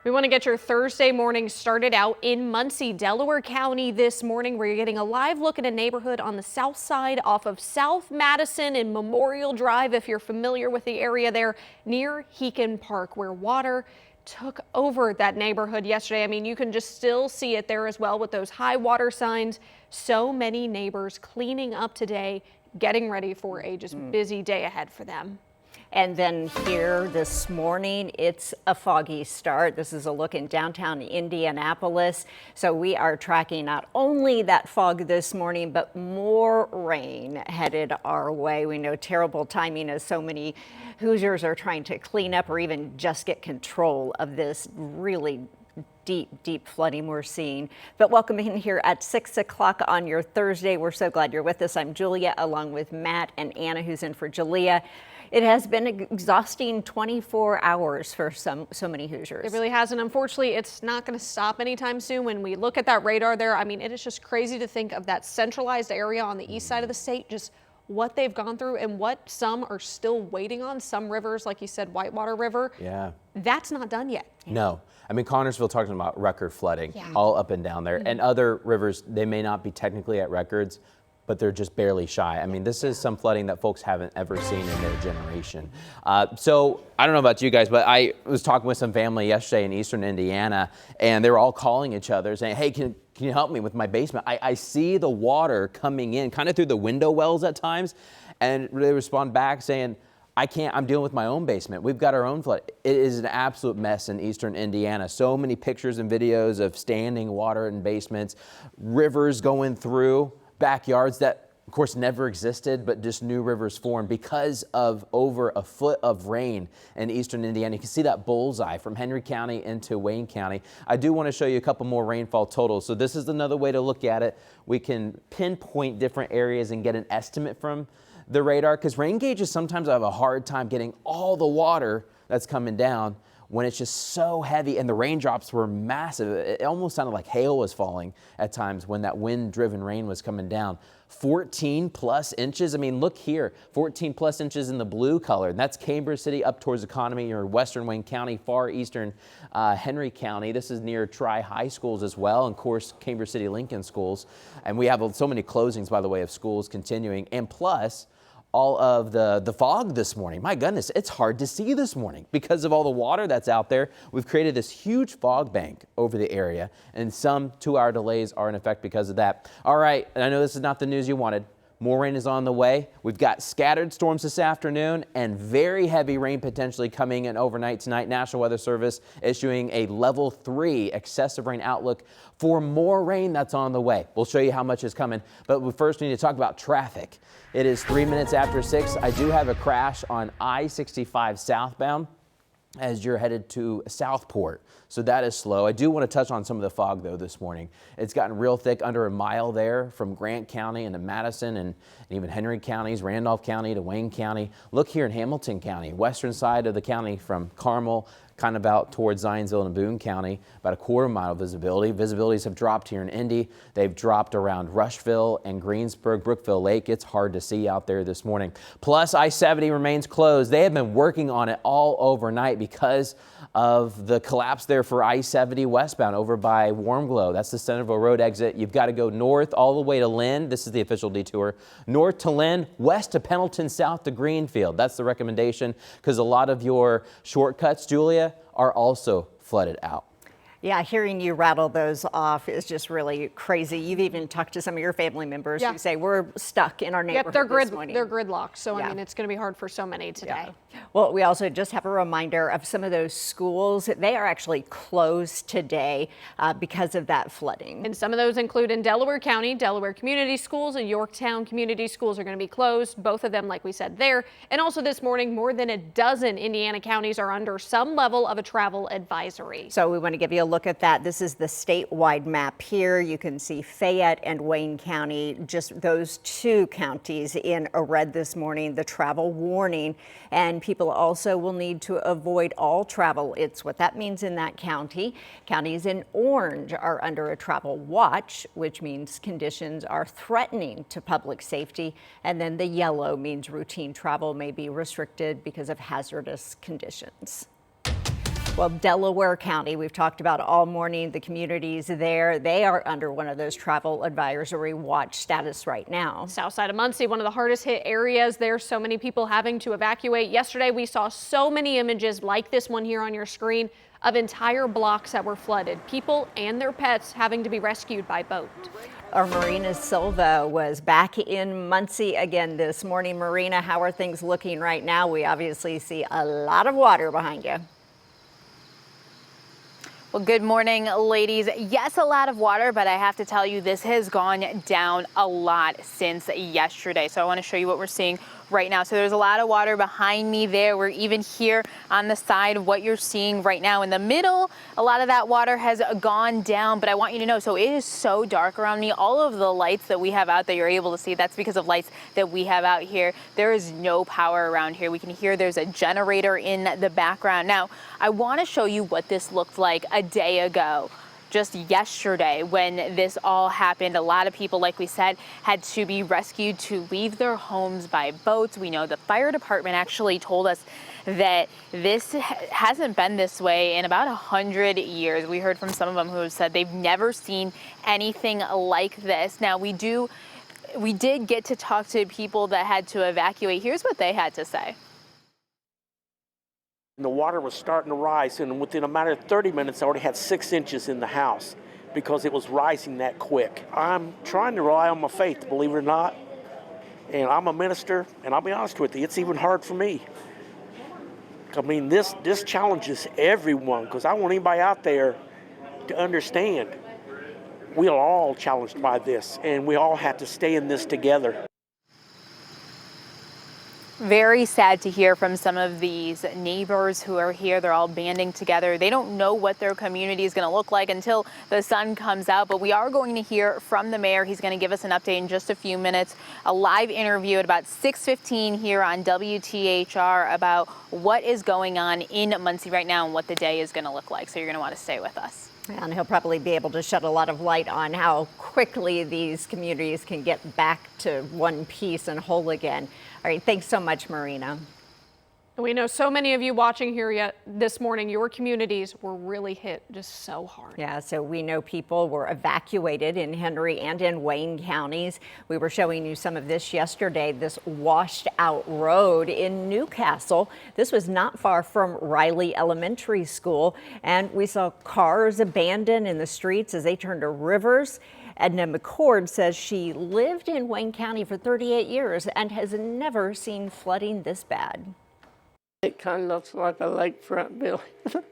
We want to get your Thursday morning started out in Muncie, Delaware County this morning, where you're getting a live look at a neighborhood on the south side off of South Madison and Memorial Drive, if you're familiar with the area there, near Heacon Park, where water took over that neighborhood yesterday. I mean, you can just still see it there as well with those high water signs. So many neighbors cleaning up today, getting ready for a just busy day ahead for them. And then here this morning, it's a foggy start. This is a look in downtown Indianapolis. So we are tracking not only that fog this morning, but more rain headed our way. We know terrible timing as so many Hoosiers are trying to clean up or even just get control of this really deep flooding we're seeing. But welcome in here at 6 o'clock on your Thursday. We're so glad you're with us. I'm Julia, along with Matt and Anna, who's in for Julia. It has been an exhausting 24 hours for so many Hoosiers. It really has, and unfortunately, it's not going to stop anytime soon. When we look at that radar there, I mean, it is just crazy to think of that centralized area on the east side of the state, just what they've gone through and what some are still waiting on. Some rivers, like you said, Whitewater River, that's not done yet. No. I mean, Connorsville talking about record flooding all up and down there. And other rivers, they may not be technically at records, but they're just barely shy. I mean, this is some flooding that folks haven't ever seen in their generation. So I don't know about you guys, but I was talking with some family yesterday in eastern Indiana, and they were all calling each other saying, hey, can you help me with my basement? I see the water coming in kind of through the window wells at times. And they respond back saying, I can't, I'm dealing with my own basement. We've got our own flood. It is an absolute mess in eastern Indiana. So many pictures and videos of standing water in basements, rivers going through backyards that, of course, never existed, but just new rivers formed because of over a foot of rain in eastern Indiana. You can see that bullseye from Henry County into Wayne County. I do want to show you a couple more rainfall totals. So this is another way to look at it. We can pinpoint different areas and get an estimate from the radar, because rain gauges sometimes have a hard time getting all the water that's coming down when it's just so heavy, and the raindrops were massive. It almost sounded like hail was falling at times when that wind-driven rain was coming down. 14 plus inches. I mean, look here, 14 plus inches in the blue color. And that's Cambridge City up towards Economy or western Wayne County, far eastern Henry County. This is near Tri-High schools as well, and of course, Cambridge City Lincoln schools. And we have so many closings, by the way, of schools continuing. And plus, all of the fog this morning. My goodness, it's hard to see this morning because of all the water that's out there. We've created this huge fog bank over the area, and some 2-hour delays are in effect because of that. All right, and I know this is not the news you wanted. More rain is on the way. We've got scattered storms this afternoon and very heavy rain potentially coming in overnight tonight. National Weather Service issuing a level 3 excessive rain outlook for more rain that's on the way. We'll show you how much is coming, but we first need to talk about traffic. It is 3 minutes after 6. I do have a crash on I-65 southbound as you're headed to Southport. So that is slow. I do want to touch on some of the fog though this morning. It's gotten real thick, under a mile there from Grant County into Madison and even Henry counties, Randolph County to Wayne County. Look here in Hamilton County, western side of the county from Carmel kind of out towards Zionsville and Boone County, about a quarter mile visibility. Visibilities have dropped here in Indy. They've dropped around Rushville and Greensburg, Brookville Lake. It's hard to see out there this morning. Plus, I-70 remains closed. They have been working on it all overnight because of the collapse there for I-70 westbound over by Warmglow. That's the Centerville Road exit. You've got to go north all the way to Lynn. This is the official detour. North to Lynn, west to Pendleton, south to Greenfield. That's the recommendation, because a lot of your shortcuts, Julia, are also flooded out. Yeah, hearing you rattle those off is just really crazy. You've even talked to some of your family members who say we're stuck in our neighborhood this morning. They're gridlocked, so I mean, it's going to be hard for so many today. Well, we also just have a reminder of some of those schools. They are actually closed today because of that flooding. And some of those include in Delaware County. Delaware Community Schools and Yorktown Community Schools are going to be closed. Both of them, like we said there. And also this morning, more than a dozen Indiana counties are under some level of a travel advisory. So we want to give you a look at that. This is the statewide map here. You can see Fayette and Wayne County, just those two counties in a red this morning, the travel warning. And people also will need to avoid all travel. It's what that means in that county. Counties in orange are under a travel watch, which means conditions are threatening to public safety. And then the yellow means routine travel may be restricted because of hazardous conditions. Well, Delaware County, we've talked about all morning, the communities there, they are under one of those travel advisory watch status right now. South side of Muncie, one of the hardest hit areas. There's so many people having to evacuate. Yesterday, we saw so many images like this one here on your screen of entire blocks that were flooded. People and their pets having to be rescued by boat. Our Marina Silva was back in Muncie again this morning. Marina, how are things looking right now? We obviously see a lot of water behind you. Well, good morning, ladies. Yes, a lot of water, but I have to tell you, this has gone down a lot since yesterday. So I want to show you what we're seeing right now. So there's a lot of water behind me there. We're even here on the side of what you're seeing right now. In the middle, a lot of that water has gone down, but I want you to know, so it is so dark around me. All of the lights that we have out that you're able to see, that's because of lights that we have out here. There is no power around here. We can hear there's a generator in the background. Now, I want to show you what this looked like a day ago. Just yesterday when this all happened, a lot of people, like we said, had to be rescued to leave their homes by boats. We know the fire department actually told us that this hasn't been this way in about 100 years. We heard from some of them who have said they've never seen anything like this. Now, we did get to talk to people that had to evacuate. Here's what they had to say. The water was starting to rise, and within a matter of 30 minutes, I already had 6 inches in the house because it was rising that quick. I'm trying to rely on my faith, believe it or not, and I'm a minister, and I'll be honest with you, it's even hard for me. I mean, this challenges everyone, because I want anybody out there to understand we are all challenged by this, and we all have to stay in this together. Very sad to hear from some of these neighbors who are here. They're all banding together. They don't know what their community is going to look like until the sun comes out, but we are going to hear from the mayor. He's going to give us an update in just a few minutes. A live interview at about 6:15 here on WTHR about what is going on in Muncie right now and what the day is going to look like. So you're going to want to stay with us. And he'll probably be able to shed a lot of light on how quickly these communities can get back to one piece and whole again. All right, thanks so much, Marina. We know so many of you watching here yet this morning, your communities were really hit just so hard. Yeah, so we know people were evacuated in Henry and in Wayne counties. We were showing you some of this yesterday, this washed out road in Newcastle. This was not far from Riley Elementary School, and we saw cars abandoned in the streets as they turned to rivers. Edna McCord says she lived in Wayne County for 38 years and has never seen flooding this bad. It kind of looks like a lakefront building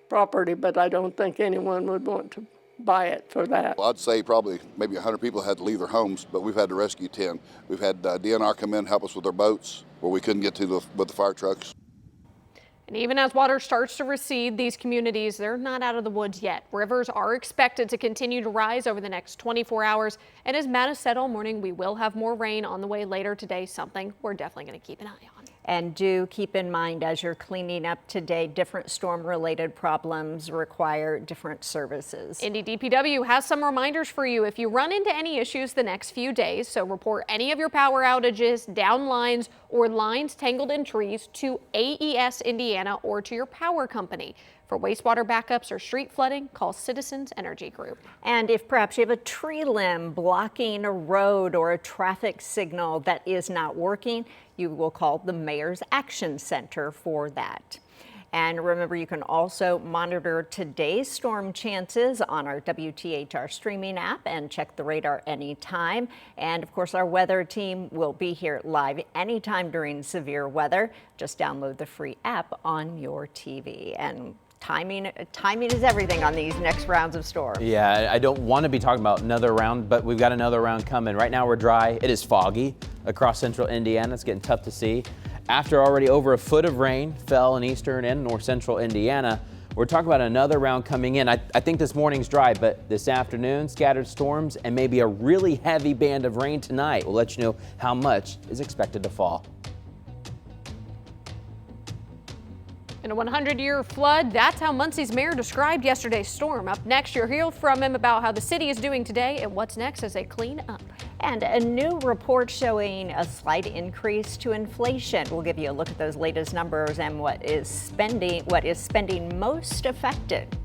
property, but I don't think anyone would want to buy it for that. Well, I'd say probably maybe 100 people had to leave their homes, but we've had to rescue 10. We've had DNR come in and help us with their boats where we couldn't get to with the fire trucks. And even as water starts to recede, these communities, they're not out of the woods yet. Rivers are expected to continue to rise over the next 24 hours. And as Matt has said all morning, we will have more rain on the way later today, something we're definitely going to keep an eye on. And do keep in mind as you're cleaning up today, different storm-related problems require different services. Indy DPW has some reminders for you if you run into any issues the next few days. So report any of your power outages, down lines, or lines tangled in trees to AES Indiana or to your power company. For wastewater backups or street flooding, call Citizens Energy Group. And if perhaps you have a tree limb blocking a road or a traffic signal that is not working, you will call the Mayor's Action Center for that. And remember, you can also monitor today's storm chances on our WTHR streaming app and check the radar anytime. And of course, our weather team will be here live anytime during severe weather. Just download the free app on your TV. And timing is everything on these next rounds of storms. Yeah, I don't want to be talking about another round, but we've got another round coming. Right now we're dry. It is foggy across central Indiana. It's getting tough to see. After already over a foot of rain fell in eastern and north central Indiana, we're talking about another round coming in. I think this morning's dry, but this afternoon, scattered storms and maybe a really heavy band of rain tonight. We'll let you know how much is expected to fall. In a 100-year flood, that's how Muncie's mayor described yesterday's storm. Up next, you'll hear from him about how the city is doing today and what's next as they clean up. And a new report showing a slight increase to inflation. We'll give you a look at those latest numbers and what is spending most affected.